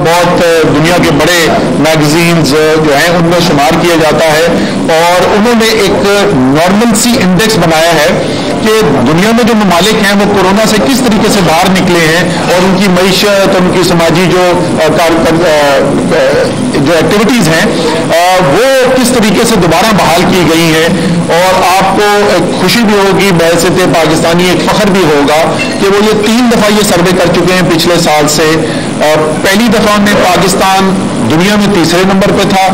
بہت دنیا کے بڑے میگزینز جو ہیں ان میں شمار کیا جاتا ہے، اور انہوں نے ایک نارملسی انڈیکس بنایا ہے کہ دنیا میں جو ممالک ہیں وہ کورونا سے کس طریقے سے باہر نکلے ہیں، اور ان کی معیشت، ان کی سماجی جو ایکٹیویٹیز ہیں وہ کس طریقے سے دوبارہ بحال کی گئی ہیں. اور آپ کو ایک خوشی بھی ہوگی، بحیثیت پاکستانی ایک فخر بھی ہوگا کہ وہ یہ 3 دفعہ یہ سروے کر چکے ہیں پچھلے سال سے. پہلی دفعہ میں پاکستان دنیا میں تیسرے نمبر پہ تھا،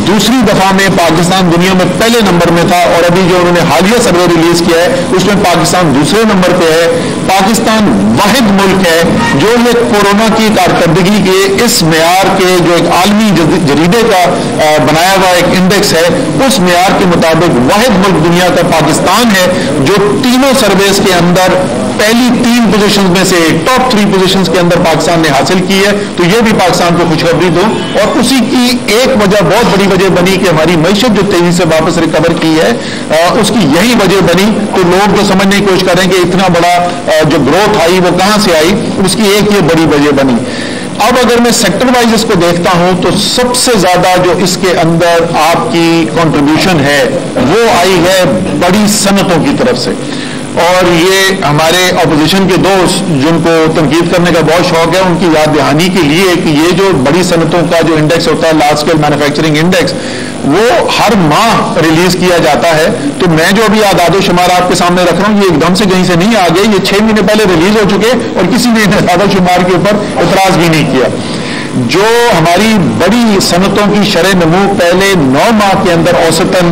دوسری دفعہ میں پاکستان دنیا میں پہلے نمبر میں تھا، اور ابھی جو انہوں نے حالیہ سروے ریلیز کیا ہے اس میں پاکستان دوسرے نمبر پہ ہے. پاکستان واحد ملک ہے جو یہ کورونا کی کارکردگی کے اس معیار کے جو ایک عالمی جریدے کا بنایا ہوا ایک انڈیکس ہے، اس معیار کے مطابق واحد ملک دنیا کا پاکستان ہے جو تینوں سرویز کے اندر پہلی 3 پوزیشنز میں سے ٹاپ 3 پوزیشنز کے اندر پاکستان نے حاصل کی ہے. تو یہ بھی پاکستان کو خوشخبری دو، اور اسی کی ایک وجہ، بہت بڑی وجہ بنی کہ ہماری معیشت جو تیزی سے واپس ریکور کی ہے، اس کی یہی وجہ بنی. تو لوگ جو سمجھنے کی کوشش کر رہے ہیں کہ اتنا بڑا جو گروتھ آئی وہ کہاں سے آئی، اس کی ایک یہ بڑی وجہ بنی. اب اگر میں سیکٹر وائز اس کو دیکھتا ہوں تو سب سے زیادہ جو اس کے اندر آپ کی کنٹریبیوشن ہے وہ آئی ہے بڑی صنعتوں کی طرف سے. اور یہ ہمارے اپوزیشن کے دوست جن کو تنقید کرنے کا بہت شوق ہے، ان کی یاد دہانی کے لیے کہ یہ جو بڑی صنعتوں کا جو انڈیکس ہوتا ہے، لارج اسکیل مینوفیکچرنگ انڈیکس، وہ ہر ماہ ریلیز کیا جاتا ہے. تو میں جو ابھی اعداد و شمار آپ کے سامنے رکھ رہا ہوں یہ ایک دم سے کہیں سے نہیں آ گئے، یہ 6 مہینے پہلے ریلیز ہو چکے اور کسی نے اعداد و شمار کے اوپر اعتراض بھی نہیں کیا. جو ہماری بڑی صنعتوں کی شرح نمو پہلے 9 ماہ کے اندر اوسطاً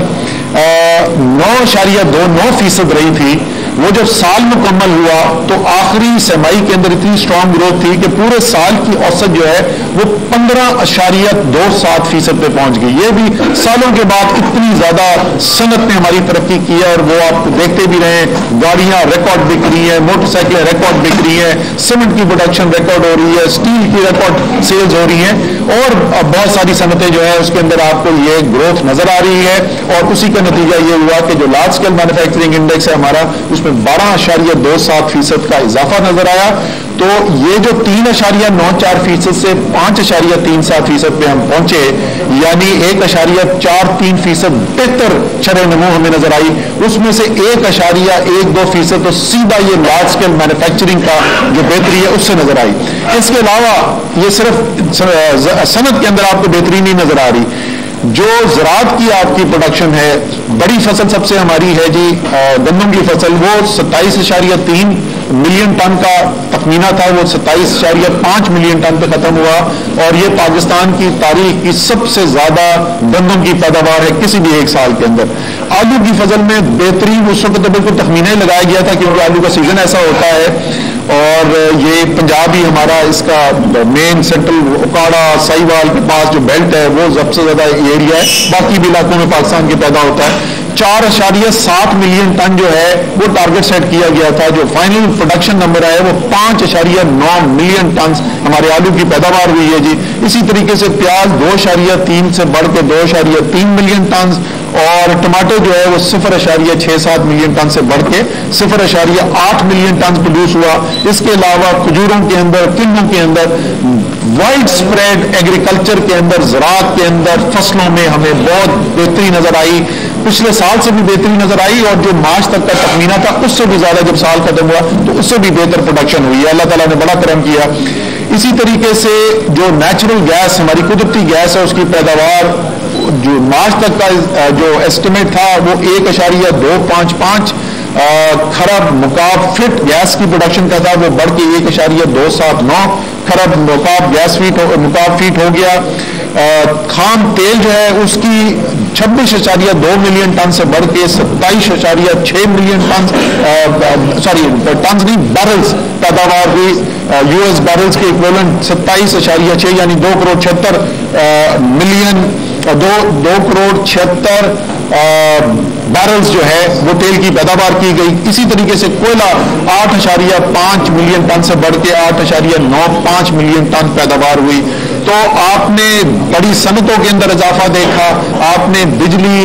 9.29% رہی تھی، وہ جب سال مکمل ہوا تو آخری سرمائی کے اندر اتنی اسٹرانگ گروتھ تھی کہ پورے سال کی اوسط جو ہے وہ 15.27% پہ پہنچ گئی. یہ بھی سالوں کے بعد اتنی زیادہ صنعت نے ہماری ترقی کی ہے، اور وہ آپ دیکھتے بھی رہے، گاڑیاں ریکارڈ بک رہی ہیں، موٹر سائیکلیں ریکارڈ بک رہی ہیں، سیمنٹ کی پروڈکشن ریکارڈ ہو رہی ہے، اسٹیل کی ریکارڈ سیلز ہو رہی ہیں، اور بہت ساری صنعتیں جو ہے اس کے اندر آپ کو یہ گروتھ نظر آ رہی ہے. اور اسی کا نتیجہ یہ ہوا کہ جو لارج اسکیل مینوفیکچرنگ انڈیکس ہے ہمارا، اس میں 12.27% کا اضافہ نظر آیا. تو یہ جو 3.94% سے 5.37% پہ ہم پہنچے، یعنی 1.43% بہتر شرح نمو ہمیں نظر آئی. اس میں سے 1.12% تو سیدھا یہ لارج اسکیل مینوفیکچرنگ کا جو بہتری ہے اس سے نظر آئی. اس کے علاوہ یہ صرف صنعت کے اندر آپ کو بہتری نہیں نظر آ رہی. جو زراعت کی آپ کی پروڈکشن ہے، بڑی فصل سب سے ہماری ہے جی گندم کی فصل، وہ 27.3 ملین ٹن کا تخمینہ تھا، وہ 27.5 ملین ٹن پہ ختم ہوا، اور یہ پاکستان کی تاریخ کی سب سے زیادہ گندم کی پیداوار ہے کسی بھی ایک سال کے اندر. آلو کی فصل میں بہترین اس وقت بالکل تخمینہ ہی لگایا گیا تھا کیونکہ آلو کا سیزن ایسا ہوتا ہے، اور یہ پنجاب ہی ہمارا اس کا مین سینٹرل اکاڑا سائیوال کے پاس جو بیلٹ ہے وہ سب سے زیادہ ایریا ہے، باقی بھی علاقوں میں پاکستان کے پیدا ہوتا ہے. 4.7 ملین ٹن جو ہے وہ ٹارگٹ سیٹ کیا گیا تھا. جو فائنل پروڈکشن نمبر ہے وہ 5.9 ملین ٹن ہمارے آلو کی پیداوار ہوئی ہے جی. اسی طریقے سے پیاز 2.3 سے بڑھ کے 2.3 ملین ٹن، اور ٹماٹر جو ہے وہ 0.67 ملین ٹن سے بڑھ کے 0.8 ملین ٹن پروڈیوس ہوا. اس کے علاوہ کھجوروں کے اندر، کنوں کے اندر، وائڈ اسپریڈ ایگریکلچر کے اندر، زراعت کے اندر فصلوں میں ہمیں بہت بہتری نظر آئی. پچھلے سال سے بھی بہتری نظر آئی، اور جو مارچ تک کا تخمینہ تھا اس سے بھی زیادہ جب سال ختم ہوا تو اس سے بھی بہتر پروڈکشن ہوئی ہے. اللہ تعالیٰ نے بڑا کرم کیا. اسی طریقے سے جو نیچرل گیس ہماری قدرتی گیس ہے اس کی پیداوار جو مارچ تک کا جو ایسٹیمیٹ تھا وہ 1.255 خراب مکعب فٹ گیس کی پروڈکشن کا تھا، وہ بڑھ کے 1.279 خراب مکعب گیس مکعب فیٹ ہو گیا. خام تیل جو ہے اس کی 26.2 ملین ٹن سے بڑھ کے 27.6 ملین ٹنز نہیں بیرلز پیداوار ہوئی. US بیرلز کے ایکویلنٹ 27.6 یعنی 2 کروڑ 76 ملین 2 کروڑ 76 بیرلز جو ہے وہ تیل کی پیداوار کی گئی. اسی طریقے سے کوئلہ 8.5 ملین ٹن سے بڑھ کے 8.95 ملین ٹن پیداوار ہوئی. تو آپ نے بڑی صنعتوں کے اندر اضافہ دیکھا، آپ نے بجلی،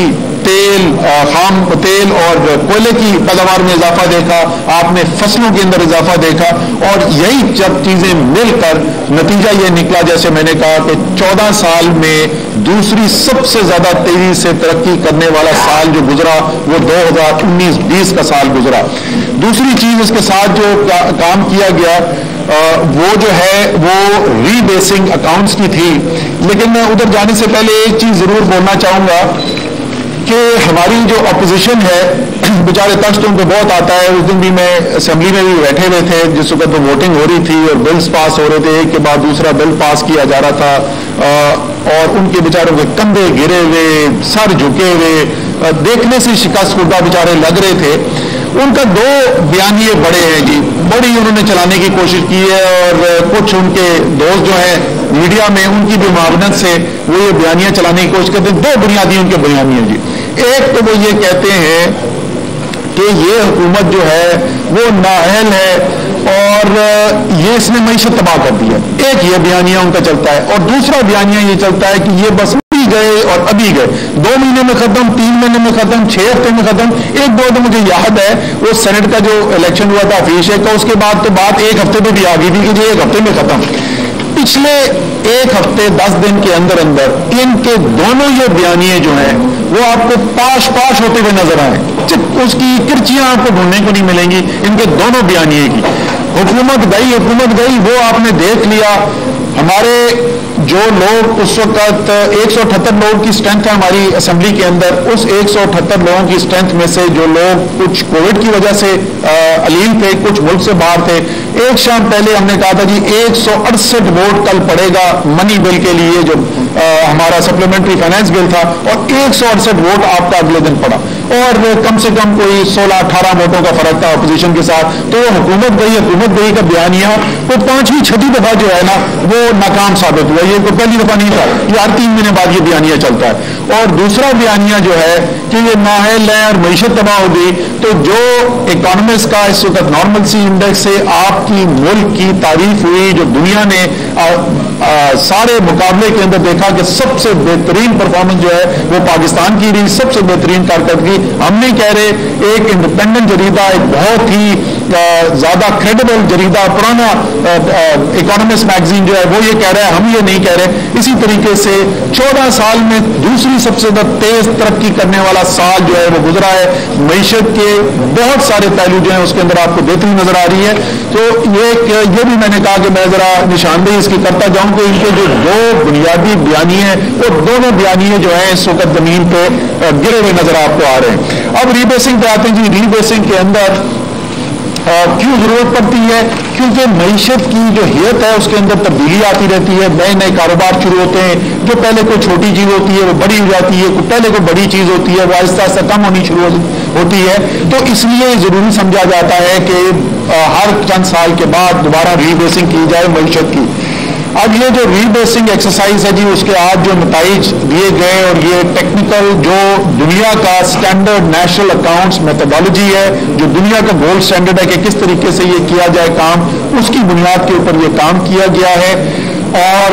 تیل خام تیل اور کوئلے کی پیداوار میں اضافہ دیکھا, آپ نے فصلوں کے اندر اضافہ دیکھا, اور یہی جب چیزیں مل کر نتیجہ یہ نکلا, جیسے میں نے کہا کہ 14 سال میں دوسری سب سے زیادہ تیزی سے ترقی کرنے والا سال جو گزرا وہ 2019-20 کا سال گزرا. دوسری چیز اس کے ساتھ جو کام کیا گیا وہ جو ہے وہ ری بیسنگ اکاؤنٹس کی تھی. لیکن میں ادھر جانے سے پہلے ایک چیز ضرور بولنا چاہوں گا کہ ہماری جو اپوزیشن ہے بیچارے تخت ان پہ بہت آتا ہے. اس دن بھی میں اسمبلی میں بھی بیٹھے ہوئے تھے جس وقت تو ووٹنگ ہو رہی تھی اور بلز پاس ہو رہے تھے, ایک کے بعد دوسرا بل پاس کیا جا رہا تھا, اور ان کے بیچاروں کے کندھے گرے ہوئے, سر جھکے ہوئے, دیکھنے سے شکست خوردہ بیچارے لگ رہے تھے. ان کا 2 بیانیے بڑے ہیں جی, بڑی انہوں نے چلانے کی کوشش کی ہے, اور کچھ ان کے دوست جو ہیں میڈیا میں ان کی بھی معاونت سے وہ یہ بیانیاں چلانے کی کوشش کرتے ہیں. 2 بنیادی ان کے بیانیے جی. ایک تو وہ یہ کہتے ہیں کہ یہ حکومت جو ہے وہ نااہل ہے اور یہ اس نے معیشت تباہ کر دی ہے. ایک یہ بیانیہ ان کا چلتا ہے, اور دوسرا بیانیہ یہ چلتا ہے کہ یہ بس گئے اور ابھی گئے, 2 مہینے میں ختم, 3 مہینے میں ختم, 6 ہفتے میں ختم. ایک دو تو مجھے یاد ہے وہ سینٹ کا جو الیکشن ہوا تھا حفیظ شیخ کا, اس کے بعد تو بات 1 ہفتے پہ بھی آ گئی تھی کہ یہ 1 ہفتے میں ختم. پچھلے 1 ہفتے 10 دن کے اندر اندر ان کے دونوں یہ بیانیے جو ہیں وہ آپ کو پاش ہوتے ہوئے نظر آئے. اس کی کرچیاں آپ کو ڈھونڈنے کو نہیں ملیں گی ان کے دونوں بیانیے کی. حکومت گئی وہ آپ نے دیکھ لیا. ہمارے جو لوگ اس وقت 178 لوگوں کی اسٹرینتھ ہے ہماری اسمبلی کے اندر, اس 178 لوگوں کی اسٹرینتھ میں سے جو لوگ کچھ کووڈ کی وجہ سے علیل تھے, کچھ ملک سے باہر تھے, ایک شام پہلے ہم نے کہا تھا جی 168 ووٹ کل پڑے گا منی بل کے لیے جو ہمارا سپلیمنٹری فائنانس بل تھا, اور 168 ووٹ آپ کا اگلے دن پڑا, اور کم سے کم کوئی 16-18 ووٹوں کا فرق تھا اپوزیشن کے ساتھ. تو وہ حکومت گئی کا بیانیہ وہ 5ویں-6ٹھی دفعہ جو ہے نا وہ ناکام ثابت ہوا. یہ کوئی پہلی دفعہ نہیں تھا, یہ ہر 3 مہینے بعد یہ بیانیہ چلتا ہے. اور دوسرا بیانیہ جو ہے کہ یہ نااہل ہے اور معیشت تباہ ہو گئی. تو جو اکانومسٹ کا اس وقت نارمل سی انڈیکس سے آپ کی ملک کی تعریف ہوئی, جو دنیا نے سارے مقابلے کے اندر دیکھا کہ سب سے بہترین پرفارمنس جو ہے وہ پاکستان کی رہی, سب سے بہترین کارکردگی. ہم نہیں کہہ رہے, ایک انڈیپینڈنٹ جریدہ, ایک بہت ہی زیادہ کریڈیبل جریدہ, پرانا اکانومسٹ میگزین جو ہے وہ یہ کہہ رہا ہے, ہم یہ نہیں کہہ رہے. اسی طریقے سے 14 سال میں دوسری سب سے زیادہ تیز ترقی کرنے والا سال جو ہے وہ گزرا ہے. معیشت کے بہت سارے پہلو جو ہیں اس کے اندر آپ کو بہتری نظر آ رہی ہے. تو یہ بھی میں نے کہا کہ میں ذرا نشاندہی اس کی کرتا جاؤں کہ ان کے جو 2 بنیادی بیانیے ہیں وہ دونوں بیانیے جو ہیں اس وقت زمین پہ گرے ہوئے نظر آپ کو آ رہے ہیں. اب ری بیسنگ پہ آتے ہیں جی. ری بیسنگ کے اندر کیوں ضرورت پڑتی ہے؟ کیونکہ معیشت کی جو حیت ہے اس کے اندر تبدیلی آتی رہتی ہے, نئے کاروبار شروع ہوتے ہیں. جو پہلے کوئی چھوٹی چیز ہوتی ہے وہ بڑی ہو جاتی ہے, پہلے کوئی بڑی چیز ہوتی ہے وہ آہستہ آہستہ کم ہونی شروع ہوتی ہے. تو اس لیے ضروری سمجھا جاتا ہے کہ ہر چند سال کے بعد دوبارہ ری بیسنگ کی جائے معیشت کی. اب یہ جو ری بیسنگ ایکسرسائز ہے جی, اس کے آج جو نتائج دیے گئے, اور یہ ٹیکنیکل جو دنیا کا سٹینڈرڈ نیشنل اکاؤنٹس میتھڈالوجی ہے, جو دنیا کا گولڈ سٹینڈرڈ ہے کہ کس طریقے سے یہ کیا جائے کام, اس کی بنیاد کے اوپر یہ کام کیا گیا ہے. اور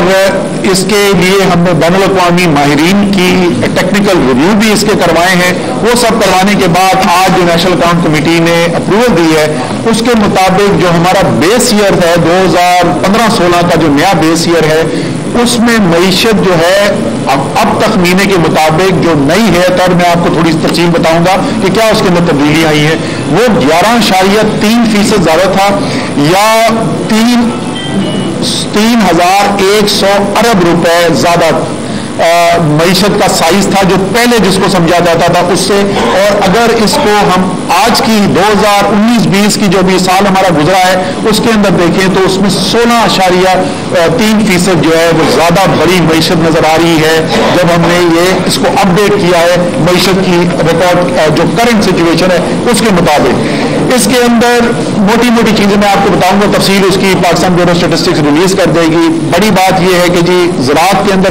اس کے لیے ہم نے بین الاقوامی ماہرین کی ٹیکنیکل ریویو بھی اس کے کروائے ہیں. وہ سب کروانے کے بعد آج جو نیشنل اکاؤنٹ کمیٹی نے اپروول دی ہے اس کے مطابق جو ہمارا بیس ایئر ہے 2015-16 کا جو نیا بیس ایئر ہے اس میں معیشت جو ہے اب تخمینے کے مطابق جو نئی ہے, اور میں آپ کو تھوڑی سی تفصیل بتاؤں گا کہ کیا اس کے اندر تبدیلی آئی ہے, وہ 11.3% زیادہ تھا, یا 3,100 ارب روپے زیادہ معیشت کا سائز تھا جو پہلے جس کو سمجھا جاتا تھا اس سے. اور اگر اس کو ہم آج کی 2019-20 کی جو بھی سال ہمارا گزرا ہے اس کے اندر دیکھیں تو اس میں 16.3% جو ہے وہ زیادہ بڑی معیشت نظر آ رہی ہے جب ہم نے یہ اس کو اپ ڈیٹ کیا ہے معیشت کی ریکارڈ جو کرنٹ سچویشن ہے اس کے مطابق. اس کے اندر موٹی موٹی چیزیں میں آپ کو بتاؤں گا, تفصیل اس کی پاکستان بیورو اسٹیٹسٹکس ریلیز کر دے گی. بڑی بات یہ ہے کہ جی زراعت کے اندر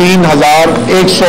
3100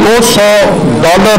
$200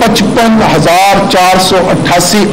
55,488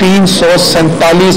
$347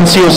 NCOC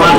1,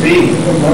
3,